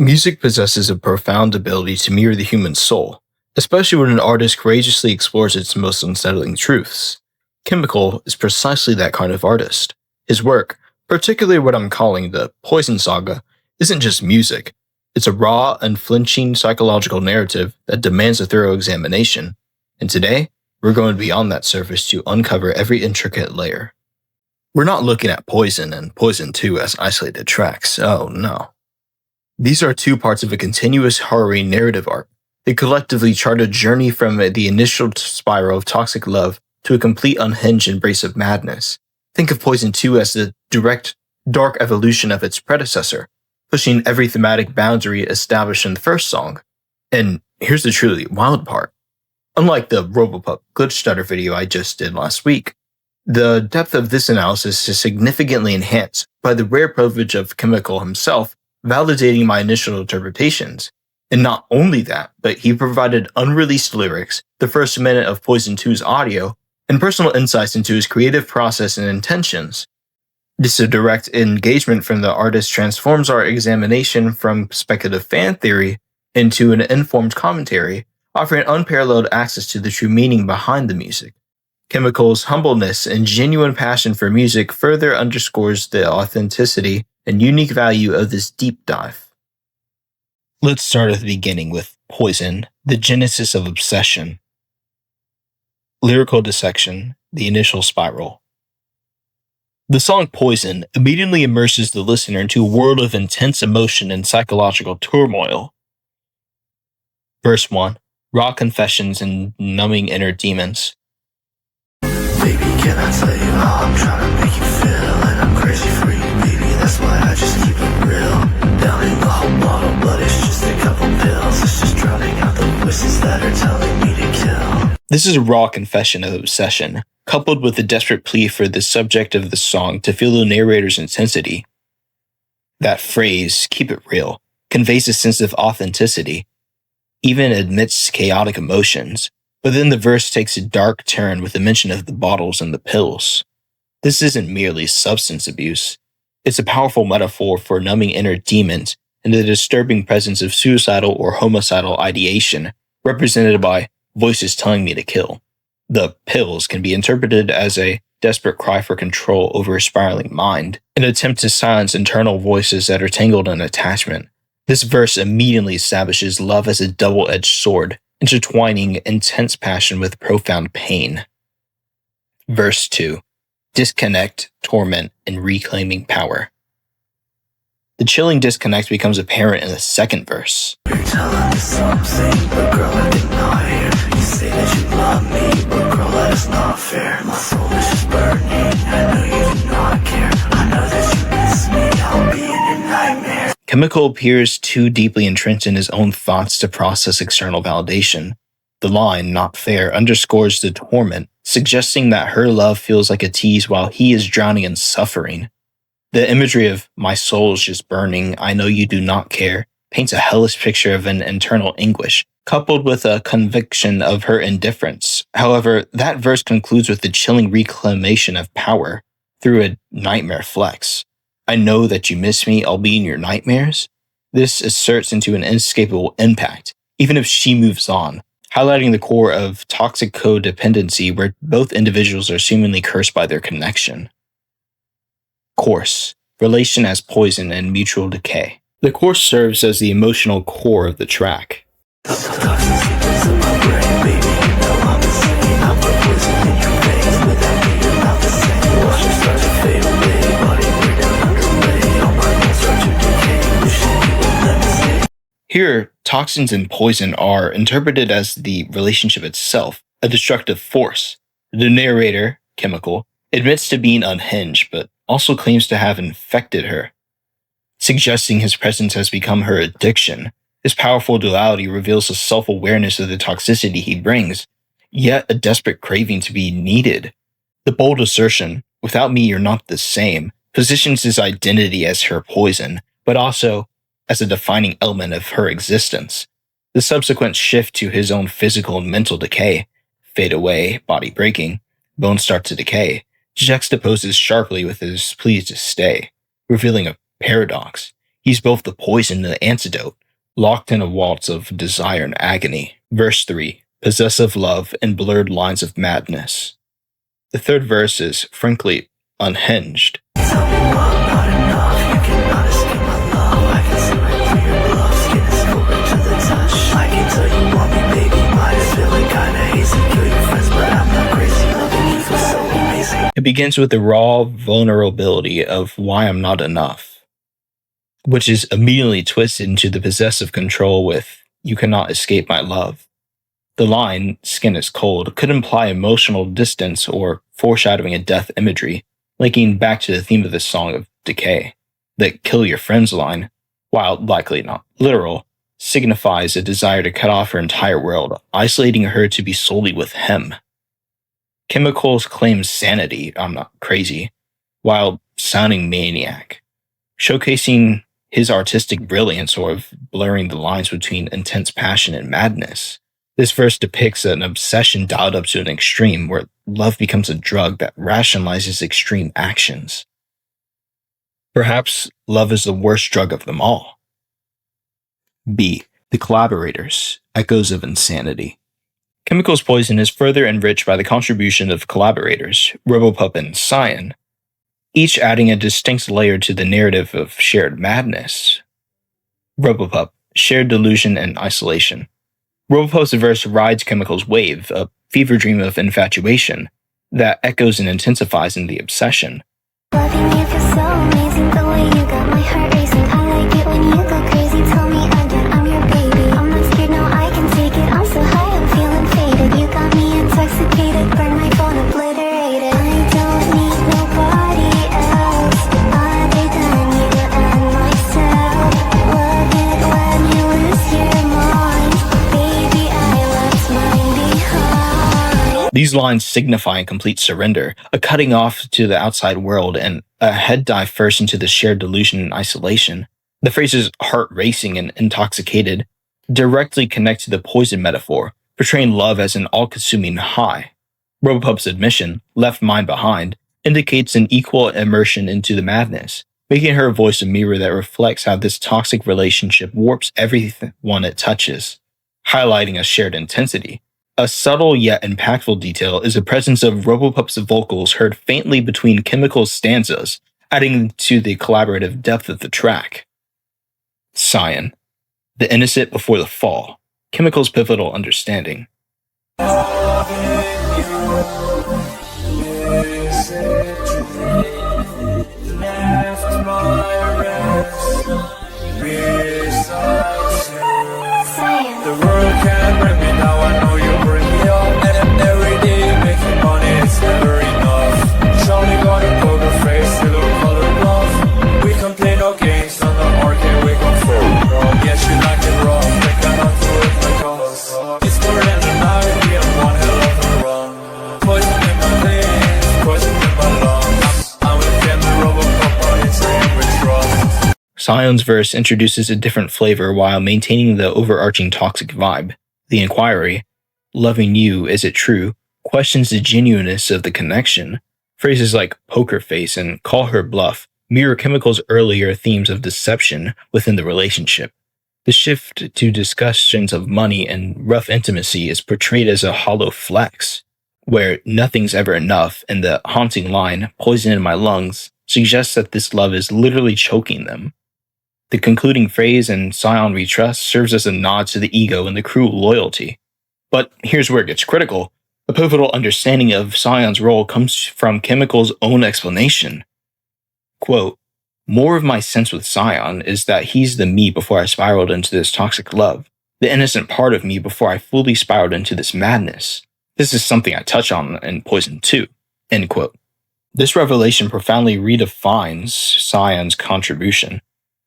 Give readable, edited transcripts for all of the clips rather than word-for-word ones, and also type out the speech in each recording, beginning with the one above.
Music possesses a profound ability to mirror the human soul, especially when an artist courageously explores its most unsettling truths. Chxmical is precisely that kind of artist. His work, particularly what I'm calling the Poison Saga, isn't just music. It's a raw, unflinching psychological narrative that demands a thorough examination. And today, we're going beyond that surface to uncover every intricate layer. We're not looking at Poison and Poison 2 as isolated tracks, oh no. These are two parts of a continuous harrowing narrative arc. They collectively chart a journey from the initial spiral of toxic love to a complete unhinged embrace of madness. Think of Poison 2 as the direct, dark evolution of its predecessor, pushing every thematic boundary established in the first song. And here's the truly wild part. Unlike the Robopup glitch stutter video I just did last week, the depth of this analysis is significantly enhanced by the rare privilege of Chxmical himself validating my initial interpretations. And not only that, but he provided unreleased lyrics, the first minute of Poison 2's audio, and personal insights into his creative process and intentions. This direct engagement from the artist transforms our examination from speculative fan theory into an informed commentary, offering unparalleled access to the true meaning behind the music. Chxmical's humbleness and genuine passion for music further underscores the authenticity and unique value of this deep dive. Let's start at the beginning with Poison, the genesis of obsession. Lyrical Dissection, the initial spiral. The song Poison immediately immerses the listener into a world of intense emotion and psychological turmoil. Verse 1, raw confessions and numbing inner demons. Baby, can I tell you how I'm trying to make you feel? And I'm crazy for you, baby, that's why I just keep it real. Downing the whole bottle, but it's just a couple pills. It's just drowning out the voices that are telling me to kill. This is a raw confession of obsession, coupled with a desperate plea for the subject of the song to feel the narrator's intensity. That phrase, keep it real, conveys a sense of authenticity, even amidst chaotic emotions. But then the verse takes a dark turn with the mention of the bottles and the pills. This isn't merely substance abuse. It's a powerful metaphor for numbing inner demons and the disturbing presence of suicidal or homicidal ideation, represented by voices telling me to kill. The pills can be interpreted as a desperate cry for control over a spiraling mind, an attempt to silence internal voices that are tangled in attachment. This verse immediately establishes love as a double-edged sword, intertwining intense passion with profound pain. Verse 2. Disconnect, torment, and reclaiming power. The chilling disconnect becomes apparent in the second verse. You're telling me something, but girl, I deny it. You say that you love me, but girl, that is not fair. My soul is just burning, I know you do not care. I know that you miss me, I'll be in your nightmare. Chxmical appears too deeply entrenched in his own thoughts to process external validation. The line, not fair, underscores the torment, suggesting that her love feels like a tease while he is drowning in suffering. The imagery of my soul is just burning, I know you do not care, paints a hellish picture of an internal anguish, coupled with a conviction of her indifference. However, that verse concludes with the chilling reclamation of power through a nightmare flex. I know that you miss me, I'll be in your nightmares. This asserts into an inescapable impact, even if she moves on, highlighting the core of toxic codependency where both individuals are seemingly cursed by their connection. Course, relation as poison and mutual decay. The course serves as the emotional core of the track. Here, toxins and poison are interpreted as the relationship itself, a destructive force. The narrator, Chxmical, admits to being unhinged, but also claims to have infected her, suggesting his presence has become her addiction. This powerful duality reveals a self-awareness of the toxicity he brings, yet a desperate craving to be needed. The bold assertion, without me you're not the same, positions his identity as her poison, but also as a defining element of her existence. The subsequent shift to his own physical and mental decay, fade away, body breaking, bones start to decay, juxtaposes sharply with his plea to stay, revealing a paradox. He's both the poison and the antidote, locked in a waltz of desire and agony. Verse 3, possessive love and blurred lines of madness. The third verse is, frankly, unhinged. Tell me why I'm not enough. You cannot escape my love. I can see right through your bluff. Skin is colder to the touch. I can tell you want me, baby. Might feeling kinda hazy. Kill your friends, but I'm not crazy. Loving you was so amazing. It begins with the raw vulnerability of why I'm not enough, which is immediately twisted into the possessive control with, you cannot escape my love. The line, skin is cold, could imply emotional distance or foreshadowing a death imagery, linking back to the theme of this song of Decay. The kill your friends line, while likely not literal, signifies a desire to cut off her entire world, isolating her to be solely with him. Chxmical's claims sanity, I'm not crazy, while sounding maniac, showcasing his artistic brilliance or blurring the lines between intense passion and madness. This verse depicts an obsession dialed up to an extreme where love becomes a drug that rationalizes extreme actions. Perhaps love is the worst drug of them all. B. The Collaborators, Echoes of Insanity. Chxmical's Poison is further enriched by the contribution of Collaborators, Robopup and Cyan, each adding a distinct layer to the narrative of shared madness. Robopup, shared delusion and isolation. Robopup's verse rides Chxmical's wave, a fever dream of infatuation, that echoes and intensifies in the obsession. Loving you feels so amazing, the way you got my heart racing. I like it when you go crazy, tell me again, I'm your baby. I'm not scared, no, I can take it, I'm so high, I'm feeling faded. You got me intoxicated, burn my phone obliterated. I don't need nobody else, other than you and myself. Love it when you lose your mind, baby, I left mine behind. These lines signify a complete surrender, a cutting off to the outside world, and a head dive first into the shared delusion and isolation. The phrases heart racing and intoxicated directly connect to the poison metaphor, portraying love as an all-consuming high. Robopup's admission, left mind behind, indicates an equal immersion into the madness, making her voice a mirror that reflects how this toxic relationship warps everyone it touches, highlighting a shared intensity. A subtle yet impactful detail is the presence of Robopup's vocals heard faintly between Chxmical's stanzas, adding to the collaborative depth of the track. Cyan, the innocent before the fall, Chxmical's pivotal understanding. The world can't bring me now, I know you bring me up. And every day making money, it's never enough. Show me got a poker face, you look colorblind. We can play no games on the arcade, we go full bro. Yes, you like it raw, think I'm not through it my cause. It's more than the night, we have one hell of a run. Poison in my veins, poison in my lungs. I'm with them, the Robopup, but it's name with trust. Cyan's verse introduces a different flavor while maintaining the overarching toxic vibe. The inquiry, loving you, is it true, questions the genuineness of the connection. Phrases like poker face and call her bluff mirror Chxmical's earlier themes of deception within the relationship. The shift to discussions of money and rough intimacy is portrayed as a hollow flex, where nothing's ever enough, and the haunting line, poison in my lungs, suggests that this love is literally choking them. The concluding phrase in Cyan We Trust serves as a nod to the ego and the cruel loyalty. But here's where it gets critical. A pivotal understanding of Cyan's role comes from Chxmical's own explanation. Quote, more of my sense with Cyan is that he's the me before I spiraled into this toxic love, the innocent part of me before I fully spiraled into this madness. This is something I touch on in Poison 2. End quote. This revelation profoundly redefines Cyan's contribution,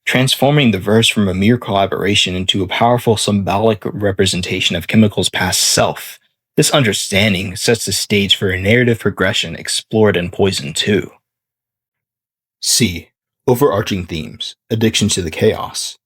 transforming the verse from a mere collaboration into a powerful symbolic representation of Chxmical's past self. This understanding sets the stage for a narrative progression explored in Poison 2. C. Overarching themes, addiction to the chaos.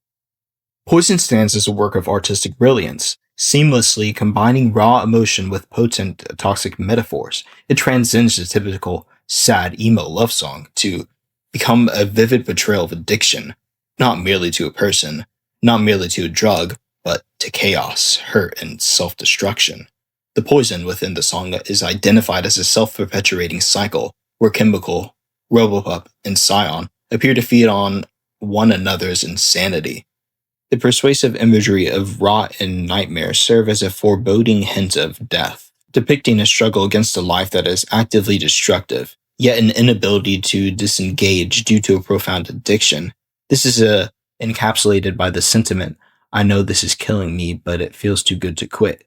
Poison stands as a work of artistic brilliance, seamlessly combining raw emotion with potent toxic metaphors. It transcends the typical sad emo love song to become a vivid portrayal of addiction, not merely to a person, not merely to a drug, but to chaos, hurt, and self-destruction. The poison within the song is identified as a self-perpetuating cycle where Chxmical, Robopup, and Scion appear to feed on one another's insanity. The persuasive imagery of rot and nightmare serve as a foreboding hint of death, depicting a struggle against a life that is actively destructive, yet an inability to disengage due to a profound addiction. This is encapsulated by the sentiment, "I know this is killing me, but it feels too good to quit."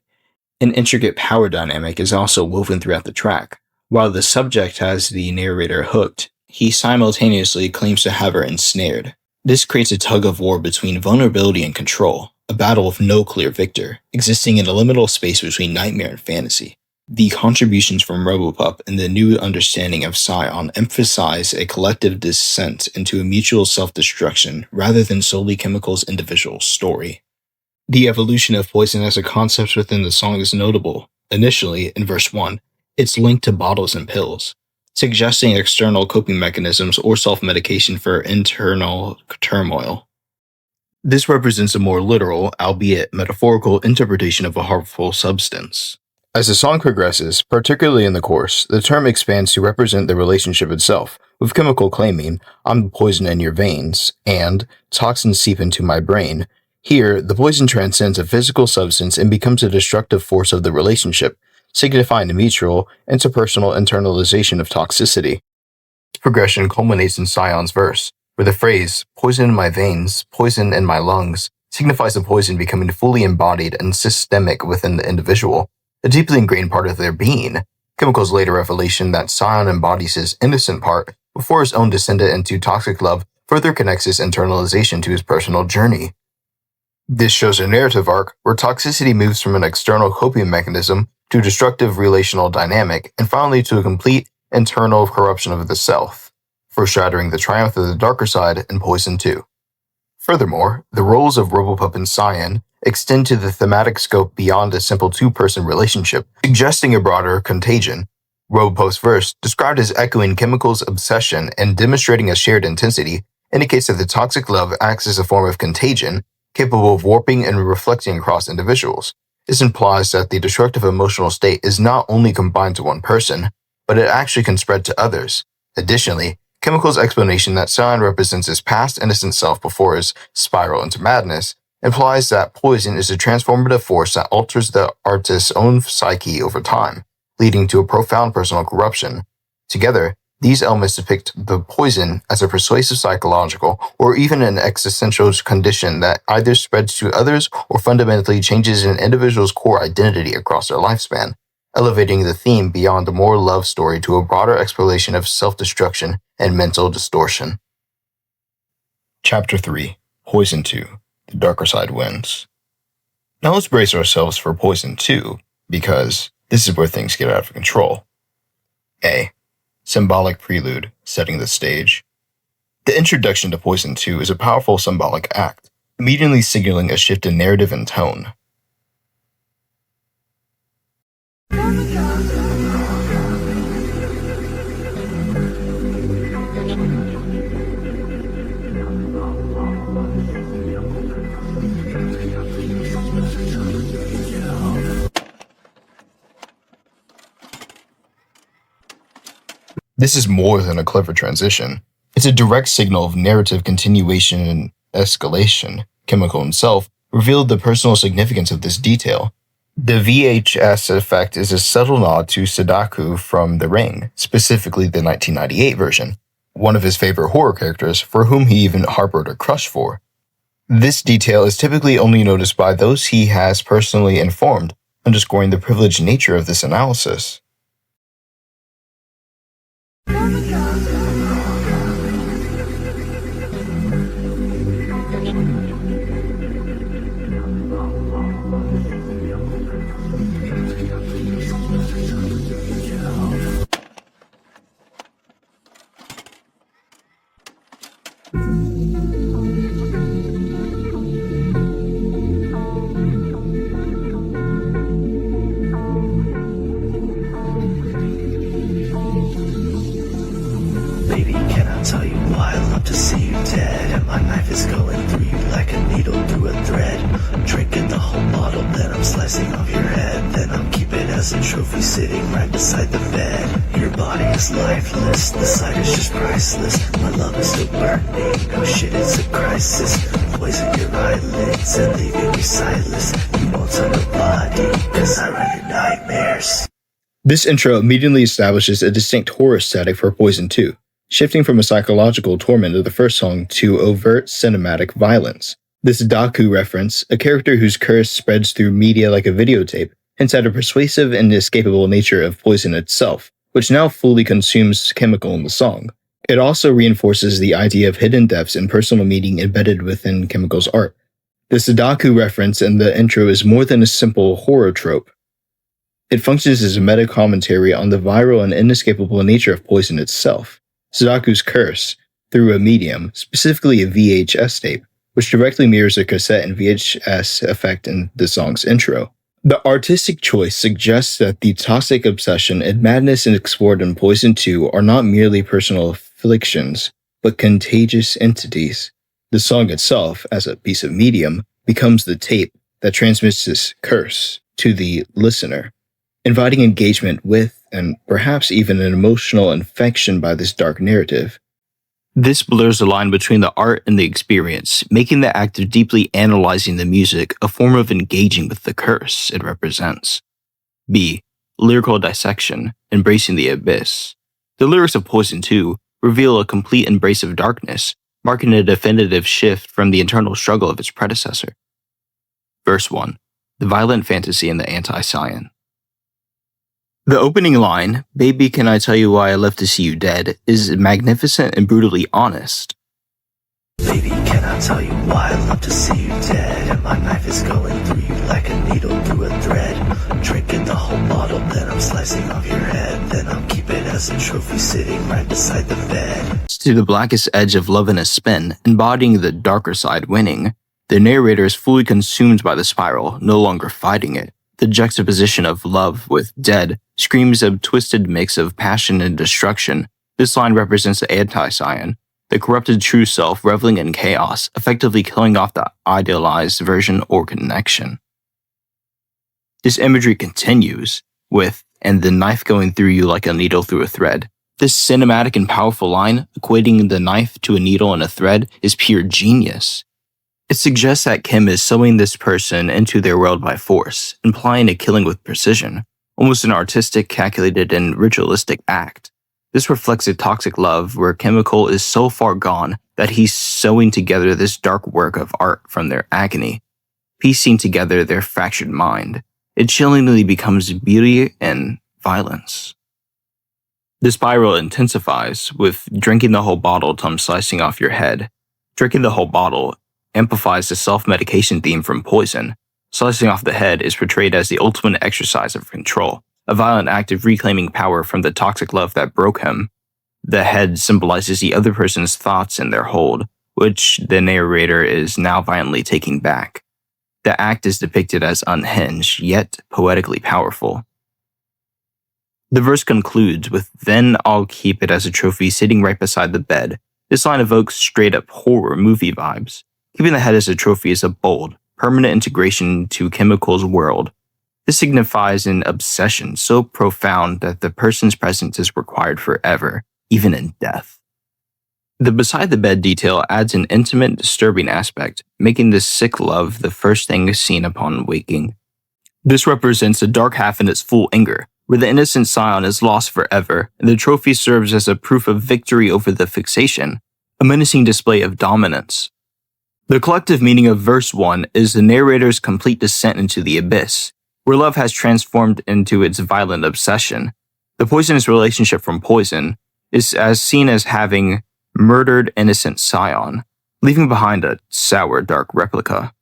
An intricate power dynamic is also woven throughout the track. While the subject has the narrator hooked, he simultaneously claims to have her ensnared. This creates a tug-of-war between vulnerability and control, a battle with no clear victor, existing in a liminal space between nightmare and fantasy. The contributions from Robopup and the new understanding of Scion emphasize a collective descent into a mutual self-destruction rather than solely Chxmical's individual story. The evolution of poison as a concept within the song is notable. Initially, in verse 1, it's linked to bottles and pills, suggesting external coping mechanisms or self-medication for internal turmoil. This represents a more literal, albeit metaphorical, interpretation of a harmful substance. As the song progresses, particularly in the chorus, the term expands to represent the relationship itself, with Chxmical claiming, "I'm the poison in your veins," and "toxins seep into my brain." Here, the poison transcends a physical substance and becomes a destructive force of the relationship, signifying a mutual, interpersonal internalization of toxicity. This progression culminates in Scion's verse, where the phrase, "poison in my veins, poison in my lungs," signifies the poison becoming fully embodied and systemic within the individual, a deeply ingrained part of their being. Chxmical's later revelation that Scion embodies his innocent part before his own descendant into toxic love further connects his internalization to his personal journey. This shows a narrative arc where toxicity moves from an external coping mechanism to a destructive relational dynamic, and finally to a complete internal corruption of the self, foreshadowing the triumph of the darker side in Poison 2. Furthermore, the roles of Robopup and Scion extend to the thematic scope beyond a simple two-person relationship, suggesting a broader contagion. Robopup's verse, described as echoing Chxmical's obsession and demonstrating a shared intensity, indicates that the toxic love acts as a form of contagion, capable of warping and reflecting across individuals. This implies that the destructive emotional state is not only confined to one person, but it actually can spread to others. Additionally, Chxmical's explanation that Scion represents his past innocent self before his spiral into madness implies that poison is a transformative force that alters the artist's own psyche over time, leading to a profound personal corruption. Together, these elements depict the poison as a persuasive psychological or even an existential condition that either spreads to others or fundamentally changes an individual's core identity across their lifespan, elevating the theme beyond a more love story to a broader exploration of self-destruction and mental distortion. Chapter 3, Poison 2, The Darker Side Wins. Now let's brace ourselves for Poison 2, because this is where things get out of control. A. Symbolic Prelude, setting the stage. The introduction to Poison 2 is a powerful symbolic act, immediately signaling a shift in narrative and tone. This is more than a clever transition. It's a direct signal of narrative continuation and escalation. Chxmical himself revealed the personal significance of this detail. The VHS effect is a subtle nod to Sadaku from The Ring, specifically the 1998 version, one of his favorite horror characters for whom he even harbored a crush for. This detail is typically only noticed by those he has personally informed, underscoring the privileged nature of this analysis. Baby, can I tell you why I love to see you dead? my knife is going through you like a needle through a thread. I'm drinking the whole bottle, then I'm slicing off your head. Then I'm keeping it as a trophy sitting right beside the bed. Your body is lifeless, the sight is just priceless. My love is still burning, oh shit, it's a crisis. Poison your eyelids and leaving you sightless. You won't tell nobody, cause I run your nightmares. This intro immediately establishes a distinct horror aesthetic for Poison 2, shifting from a psychological torment of the first song to overt cinematic violence. This Daku reference, a character whose curse spreads through media like a videotape, hints at a persuasive and inescapable nature of Poison itself, which now fully consumes Chxmical in the song. It also reinforces the idea of hidden depths and personal meaning embedded within Chxmical's art. The Daku reference in the intro is more than a simple horror trope. It functions as a meta-commentary on the viral and inescapable nature of Poison itself. Sadaku's curse, through a medium, specifically a VHS tape, which directly mirrors the cassette and VHS effect in the song's intro. The artistic choice suggests that the toxic obsession and madness explored in Poison 2 are not merely personal afflictions, but contagious entities. The song itself, as a piece of medium, becomes the tape that transmits this curse to the listener, inviting engagement with, and perhaps even an emotional infection by this dark narrative. This blurs the line between the art and the experience, making the act of deeply analyzing the music a form of engaging with the curse it represents. B. Lyrical dissection, embracing the abyss. The lyrics of Poison 2 reveal a complete embrace of darkness, marking a definitive shift from the internal struggle of its predecessor. Verse 1. The violent fantasy and the anti-scion. The opening line, "Baby, can I tell you why I love to see you dead," is magnificent and brutally honest. Baby, can I tell you why I love to see you dead? And my knife is going through you like a needle through a thread. I'm drinking the whole bottle, then I'm slicing off your head. Then I'm keeping it as a trophy sitting right beside the bed. To the blackest edge of love in a spin, embodying the darker side winning, the narrator is fully consumed by the spiral, no longer fighting it. The juxtaposition of love with dead screams a twisted mix of passion and destruction. This line represents the anti-scion, the corrupted true self reveling in chaos, effectively killing off the idealized version or connection. This imagery continues with, "and the knife going through you like a needle through a thread." This cinematic and powerful line, equating the knife to a needle and a thread, is pure genius. It suggests that Kim is sewing this person into their world by force, implying a killing with precision, almost an artistic, calculated, and ritualistic act. This reflects a toxic love where Chxmical is so far gone that he's sewing together this dark work of art from their agony, piecing together their fractured mind. It chillingly becomes beauty and violence. The spiral intensifies with "drinking the whole bottle till I'm slicing off your head." Drinking the whole bottle amplifies the self-medication theme from Poison. Slicing off the head is portrayed as the ultimate exercise of control, a violent act of reclaiming power from the toxic love that broke him. The head symbolizes the other person's thoughts and their hold, which the narrator is now violently taking back. The act is depicted as unhinged, yet poetically powerful. The verse concludes with, "Then I'll keep it as a trophy sitting right beside the bed." This line evokes straight-up horror movie vibes. Keeping the head as a trophy is a bold, permanent integration to Chxmical's world. This signifies an obsession so profound that the person's presence is required forever, even in death. The beside-the-bed detail adds an intimate, disturbing aspect, making this sick love the first thing seen upon waking. This represents the dark half in its full anger, where the innocent scion is lost forever, and the trophy serves as a proof of victory over the fixation, a menacing display of dominance. The collective meaning of verse 1 is the narrator's complete descent into the abyss, where love has transformed into its violent obsession. The poisonous relationship from Poison is as seen as having murdered innocent scion, leaving behind a sour, dark replica.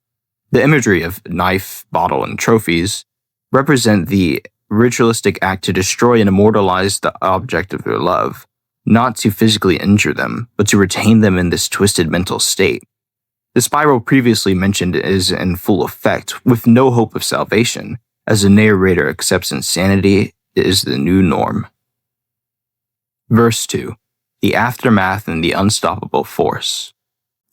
The imagery of knife, bottle, and trophies represent the ritualistic act to destroy and immortalize the object of their love, not to physically injure them, but to retain them in this twisted mental state. The spiral previously mentioned is in full effect, with no hope of salvation, as the narrator accepts insanity is the new norm. Verse 2. The aftermath and the unstoppable force.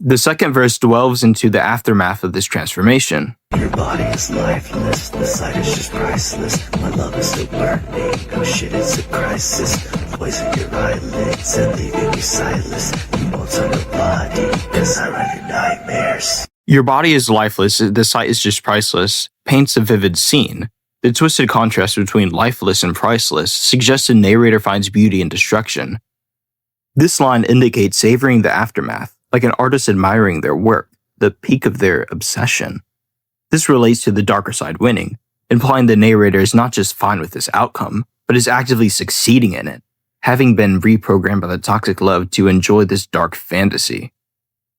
The second verse delves into the aftermath of this transformation. Your body is lifeless, the sight is just priceless. My love is so burning, oh shit, it's a crisis. Poison your eyelids and leaving you sightless. You won't tell nobody, cause I run your nightmares. Your body is lifeless, the sight is just priceless, paints a vivid scene. The twisted contrast between lifeless and priceless suggests the narrator finds beauty in destruction. This line indicates savoring the aftermath, like an artist admiring their work, the peak of their obsession. This relates to the darker side winning, implying the narrator is not just fine with this outcome, but is actively succeeding in it, having been reprogrammed by the toxic love to enjoy this dark fantasy.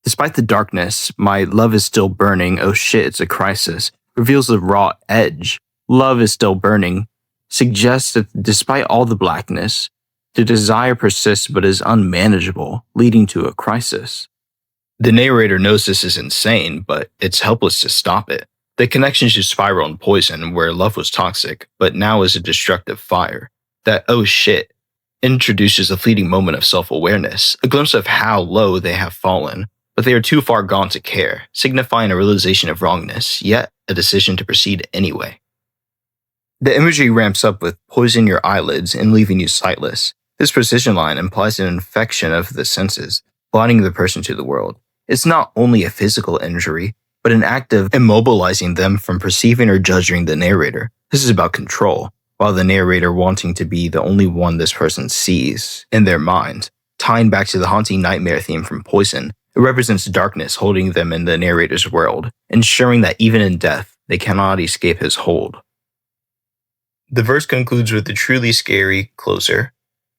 Despite the darkness, my love is still burning, oh shit, it's a crisis, reveals the raw edge. Love is still burning, suggests that despite all the blackness, the desire persists but is unmanageable, leading to a crisis. The narrator knows this is insane, but it's helpless to stop it. The connection to Spiral and Poison, where love was toxic, but now is a destructive fire. That oh shit introduces a fleeting moment of self-awareness, a glimpse of how low they have fallen, but they are too far gone to care, signifying a realization of wrongness, yet a decision to proceed anyway. The imagery ramps up with poison your eyelids and leaving you sightless. This precision line implies an infection of the senses, blinding the person to the world. It's not only a physical injury, but an act of immobilizing them from perceiving or judging the narrator. This is about control, while the narrator wanting to be the only one this person sees in their mind. Tying back to the haunting nightmare theme from Poison, it represents darkness holding them in the narrator's world, ensuring that even in death, they cannot escape his hold. The verse concludes with the truly scary closer.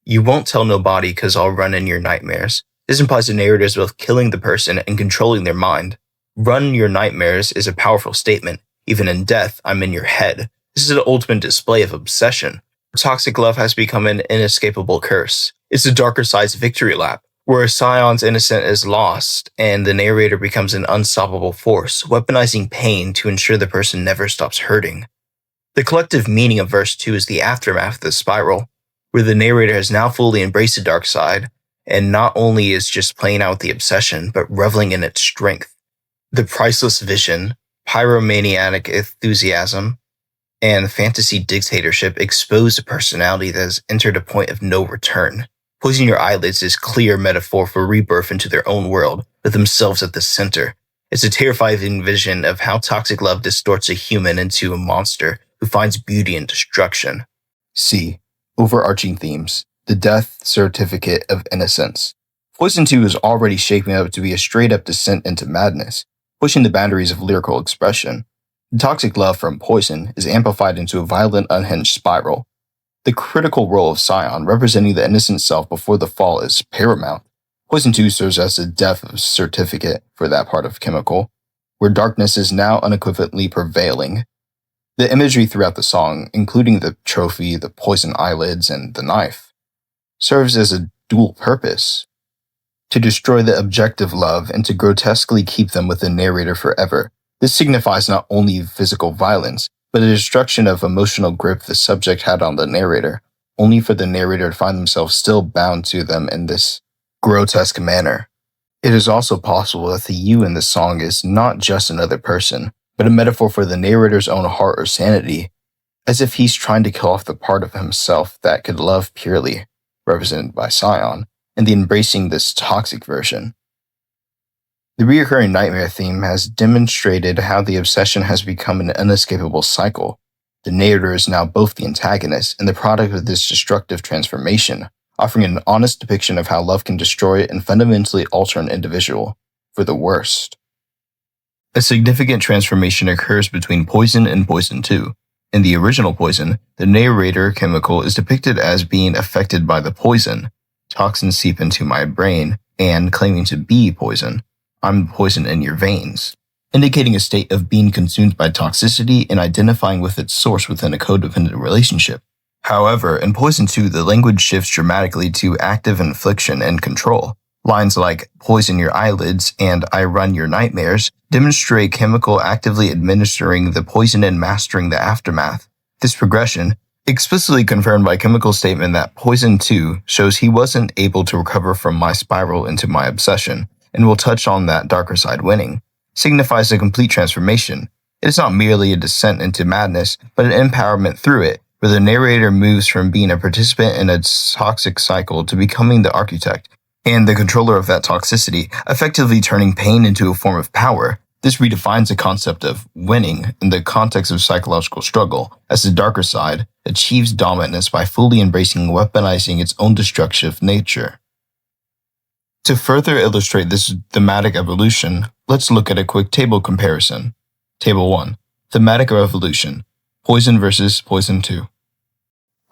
You won't tell nobody cause I'll run in your nightmares. This implies the narrator is both killing the person and controlling their mind. Run your nightmares is a powerful statement. Even in death, I'm in your head. This is an ultimate display of obsession. Toxic love has become an inescapable curse. It's the darker side's victory lap, where Scion's innocence is lost and the narrator becomes an unstoppable force, weaponizing pain to ensure the person never stops hurting. The collective meaning of verse 2 is the aftermath of the spiral, where the narrator has now fully embraced the dark side, and not only is just playing out the obsession, but reveling in its strength. The priceless vision, pyromaniac enthusiasm, and fantasy dictatorship expose a personality that has entered a point of no return. Poison your eyelids is clear metaphor for rebirth into their own world, with themselves at the center. It's a terrifying vision of how toxic love distorts a human into a monster who finds beauty in destruction. C. Overarching themes. The death certificate of innocence. Poison 2 is already shaping up to be a straight-up descent into madness, pushing the boundaries of lyrical expression. The toxic love from Poison is amplified into a violent, unhinged spiral. The critical role of Scion, representing the innocent self before the fall, is paramount. Poison 2 serves as the death certificate for that part of Chxmical, where darkness is now unequivocally prevailing. The imagery throughout the song, including the trophy, the poison eyelids, and the knife, serves as a dual purpose: to destroy the objective love and to grotesquely keep them with the narrator forever. This signifies not only physical violence, but a destruction of emotional grip the subject had on the narrator, only for the narrator to find themselves still bound to them in this grotesque manner. It is also possible that the you in this song is not just another person, but a metaphor for the narrator's own heart or sanity, as if he's trying to kill off the part of himself that could love purely, represented by Scion, and the embracing this toxic version. The recurring nightmare theme has demonstrated how the obsession has become an inescapable cycle. The narrator is now both the antagonist and the product of this destructive transformation, offering an honest depiction of how love can destroy and fundamentally alter an individual, for the worst. A significant transformation occurs between Poison and Poison 2. In the original Poison, the narrator Chxmical is depicted as being affected by the poison. Toxins seep into my brain, and claiming to be poison. I'm poison in your veins, indicating a state of being consumed by toxicity and identifying with its source within a codependent relationship. However, in Poison 2, the language shifts dramatically to active infliction and control. Lines like poison your eyelids and I run your nightmares demonstrate Chxmical actively administering the poison and mastering the aftermath. This progression, explicitly confirmed by Chxmical's statement that Poison 2 shows he wasn't able to recover from my spiral into my obsession, and we'll touch on that darker side winning, signifies a complete transformation. It is not merely a descent into madness, but an empowerment through it, where the narrator moves from being a participant in a toxic cycle to becoming the architect and the controller of that toxicity, effectively turning pain into a form of power. This redefines the concept of winning in the context of psychological struggle, as the darker side achieves dominance by fully embracing and weaponizing its own destructive nature. To further illustrate this thematic evolution, let's look at a quick table comparison. Table 1. Thematic evolution. Poison versus Poison 2.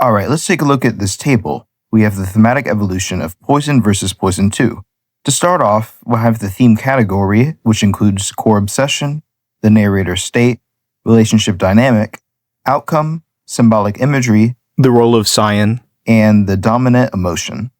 Alright, let's take a look at this table. We have the thematic evolution of Poison versus Poison 2. To start off, we'll have the theme category, which includes core obsession, the narrator state, relationship dynamic, outcome, symbolic imagery, the role of Cyan, and the dominant emotion.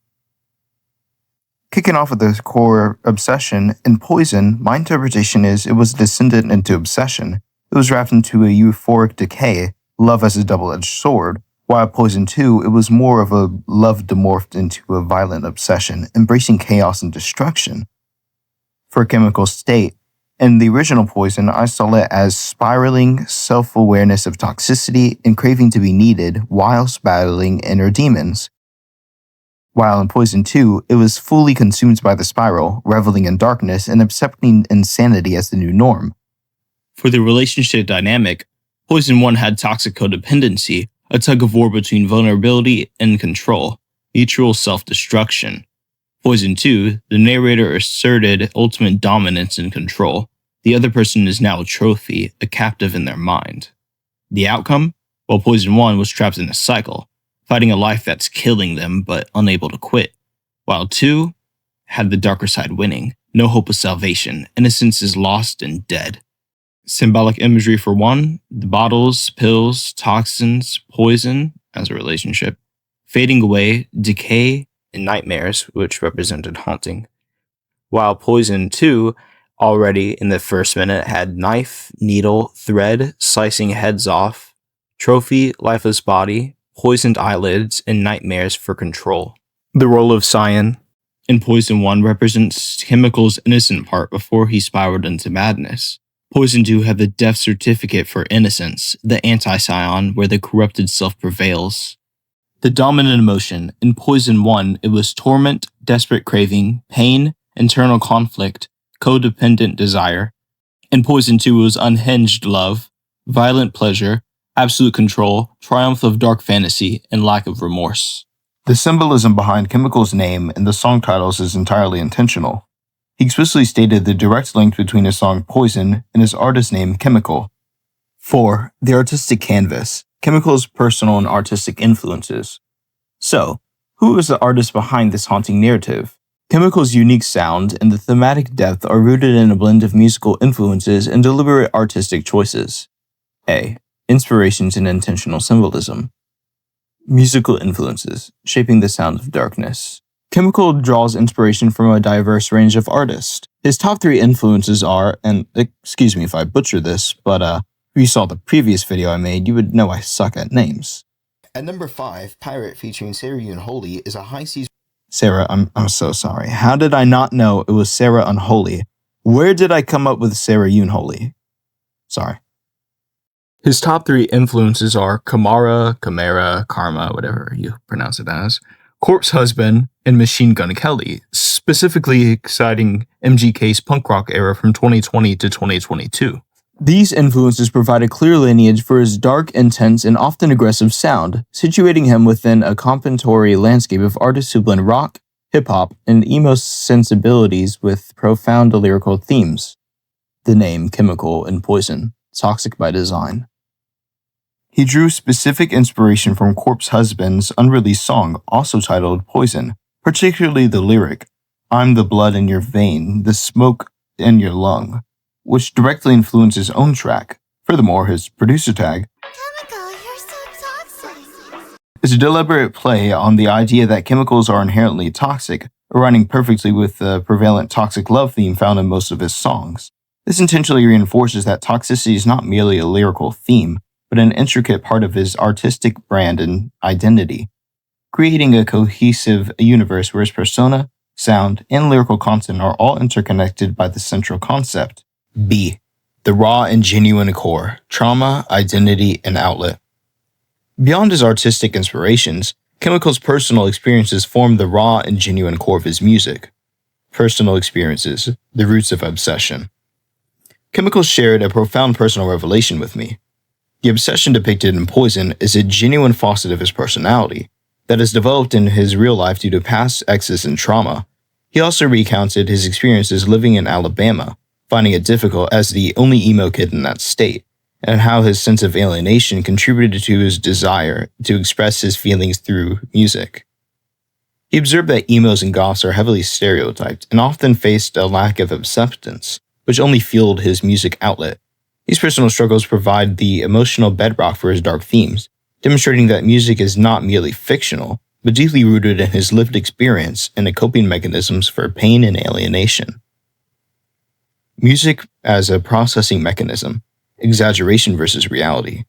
Kicking off with the core obsession, in Poison, my interpretation is it was a descendant into obsession. It was wrapped into a euphoric decay, love as a double-edged sword, while Poison 2, it was more of a love demorphed into a violent obsession, embracing chaos and destruction. For Chxmical state, in the original Poison, I saw it as spiraling self-awareness of toxicity and craving to be needed whilst battling inner demons. While in Poison 2, it was fully consumed by the spiral, reveling in darkness and accepting insanity as the new norm. For the relationship dynamic, Poison 1 had toxic codependency, a tug-of-war between vulnerability and control, mutual self-destruction. Poison 2, the narrator asserted ultimate dominance and control. The other person is now a trophy, a captive in their mind. The outcome? Well, Poison 1 was trapped in a cycle, fighting a life that's killing them but unable to quit, while 2 had the darker side winning, no hope of salvation, innocence is lost and dead. Symbolic imagery for 1, the bottles, pills, toxins, poison as a relationship, fading away, decay, and nightmares, which represented haunting. While Poison 2, already in the first minute, had knife, needle, thread, slicing heads off, trophy, lifeless body, poisoned eyelids, and nightmares for control. The role of Cyan in Poison 1 represents Chxmical's innocent part before he spiraled into madness. Poison 2 had the death certificate for Innocence, the anti-Cyan where the corrupted self prevails. The dominant emotion, in Poison 1 it was torment, desperate craving, pain, internal conflict, codependent desire. In Poison 2 it was unhinged love, violent pleasure, absolute control, triumph of dark fantasy, and lack of remorse. The symbolism behind Chxmical's name and the song titles is entirely intentional. He explicitly stated the direct link between his song Poison and his artist name Chxmical. 4. The artistic canvas, Chxmical's personal and artistic influences. So, who is the artist behind this haunting narrative? Chxmical's unique sound and the thematic depth are rooted in a blend of musical influences and deliberate artistic choices. A. Inspirations and intentional symbolism. Musical influences, shaping the sound of darkness. Chxmical draws inspiration from a diverse range of artists. His top 3 influences are, and excuse me if I butcher this, but if you saw the previous video I made, you would know I suck at names. At number 5, Pirate featuring Sarah Unholy is a high seas. Sarah, I'm so sorry. How did I not know it was Sarah Unholy? Where did I come up with Sarah Unholy? Sorry. His top 3 influences are Kamara, Karma, whatever you pronounce it as, Corpse Husband, and Machine Gun Kelly, specifically exciting MGK's punk rock era from 2020 to 2022. These influences provide a clear lineage for his dark, intense, and often aggressive sound, situating him within a complementary landscape of artists who blend rock, hip-hop, and emo sensibilities with profound lyrical themes. The name Chxmical and Poison, toxic by design. He drew specific inspiration from Corpse Husband's unreleased song, also titled Poison, particularly the lyric, "I'm the blood in your vein, the smoke in your lung," which directly influenced his own track. Furthermore, his producer tag, Chxmical, you're so toxic. is a deliberate play on the idea that chemicals are inherently toxic, aligning perfectly with the prevalent toxic love theme found in most of his songs. This intentionally reinforces that toxicity is not merely a lyrical theme, but an intricate part of his artistic brand and identity, creating a cohesive universe where his persona, sound, and lyrical content are all interconnected by the central concept. B. The raw and genuine core, trauma, identity, and outlet. Beyond his artistic inspirations, Chxmical's personal experiences form the raw and genuine core of his music. Personal experiences, the roots of obsession. Chxmical shared a profound personal revelation with me. The obsession depicted in Poison is a genuine facet of his personality that has developed in his real life due to past excess and trauma. He also recounted his experiences living in Alabama, finding it difficult as the only emo kid in that state, and how his sense of alienation contributed to his desire to express his feelings through music. He observed that emos and goths are heavily stereotyped and often faced a lack of acceptance, which only fueled his music outlet. These personal struggles provide the emotional bedrock for his dark themes, demonstrating that music is not merely fictional, but deeply rooted in his lived experience and the coping mechanisms for pain and alienation. Music as a processing mechanism, exaggeration versus reality.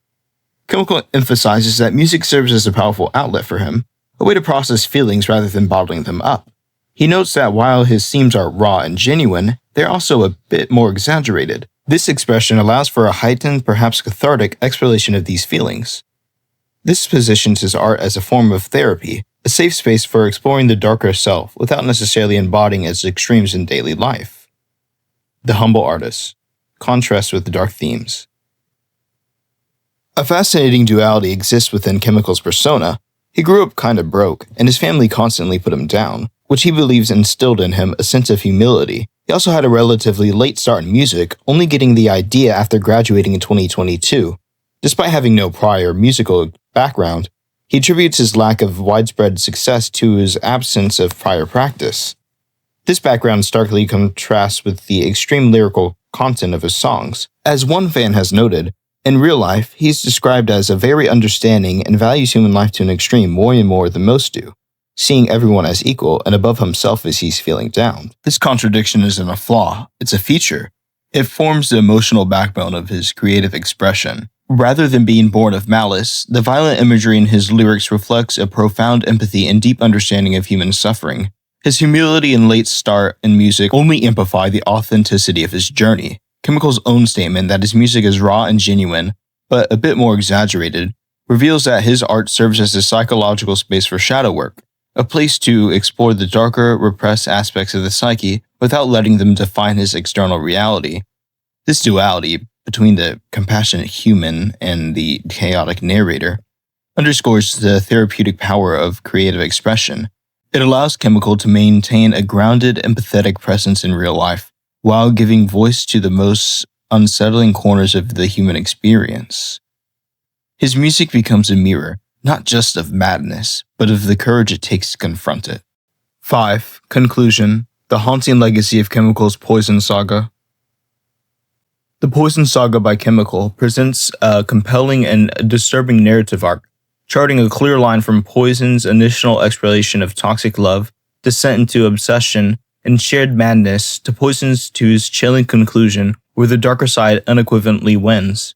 Chxmical emphasizes that music serves as a powerful outlet for him, a way to process feelings rather than bottling them up. He notes that while his themes are raw and genuine, they're also a bit more exaggerated. This expression allows for a heightened, perhaps cathartic, exploration of these feelings. This positions his art as a form of therapy, a safe space for exploring the darker self without necessarily embodying its extremes in daily life. The humble artist. Contrast with the dark themes. A fascinating duality exists within Chxmical's persona. He grew up kind of broke, and his family constantly put him down, which he believes instilled in him a sense of humility. He also had a relatively late start in music, only getting the idea after graduating in 2022. Despite having no prior musical background, he attributes his lack of widespread success to his absence of prior practice. This background starkly contrasts with the extreme lyrical content of his songs. As one fan has noted, in real life, he's described as a very understanding and values human life to an extreme more and more than most do, seeing everyone as equal and above himself as he's feeling down. This contradiction isn't a flaw, it's a feature. It forms the emotional backbone of his creative expression. Rather than being born of malice, the violent imagery in his lyrics reflects a profound empathy and deep understanding of human suffering. His humility and late start in music only amplify the authenticity of his journey. Chxmical's own statement that his music is raw and genuine, but a bit more exaggerated, reveals that his art serves as a psychological space for shadow work, a place to explore the darker, repressed aspects of the psyche without letting them define his external reality. This duality between the compassionate human and the chaotic narrator underscores the therapeutic power of creative expression. It allows Chxmical to maintain a grounded, empathetic presence in real life, while giving voice to the most unsettling corners of the human experience. His music becomes a mirror, not just of madness, but of the courage it takes to confront it. 5. Conclusion. The haunting legacy of Chxmical's Poison Saga. The Poison Saga by Chxmical presents a compelling and disturbing narrative arc, charting a clear line from Poison's initial exploration of toxic love, descent into obsession, and shared madness to Poison's to his chilling conclusion where the darker side unequivocally wins.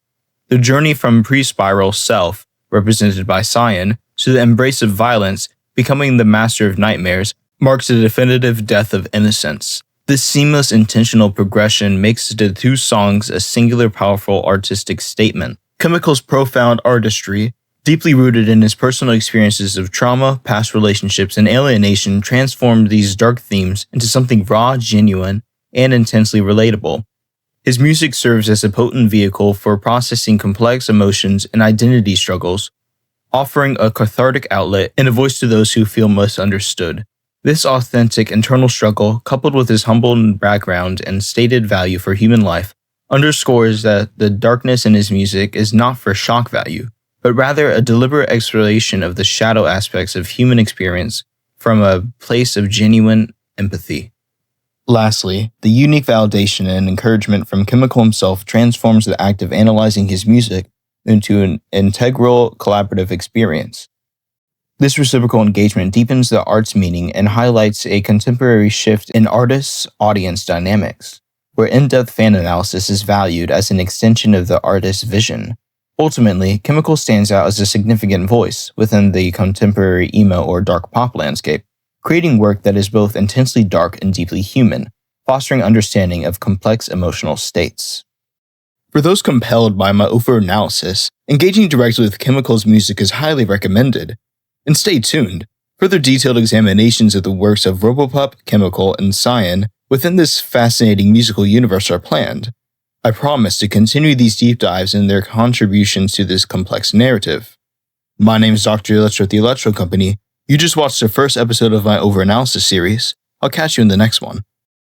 The journey from pre-spiral self, represented by Cyan, to the embrace of violence, becoming the master of nightmares, marks the definitive death of Innocence. This seamless intentional progression makes the two songs a singular powerful artistic statement. Chxmical's profound artistry, deeply rooted in his personal experiences of trauma, past relationships, and alienation, transformed these dark themes into something raw, genuine, and intensely relatable. His music serves as a potent vehicle for processing complex emotions and identity struggles, offering a cathartic outlet and a voice to those who feel misunderstood. This authentic internal struggle, coupled with his humble background and stated value for human life, underscores that the darkness in his music is not for shock value, but rather a deliberate exploration of the shadow aspects of human experience from a place of genuine empathy. Lastly, the unique validation and encouragement from Chxmical himself transforms the act of analyzing his music into an integral collaborative experience. This reciprocal engagement deepens the art's meaning and highlights a contemporary shift in artist-audience dynamics, where in-depth fan analysis is valued as an extension of the artist's vision. Ultimately, Chxmical stands out as a significant voice within the contemporary emo or dark pop landscape, creating work that is both intensely dark and deeply human, fostering understanding of complex emotional states. For those compelled by my overanalysis, engaging directly with Chxmical's music is highly recommended. And stay tuned, further detailed examinations of the works of Robopup, Chxmical, and Cyan within this fascinating musical universe are planned. I promise to continue these deep dives in their contributions to this complex narrative. My name is Dr. Electro at the Electro Company. You just watched the first episode of my overanalysis series. I'll catch you in the next one.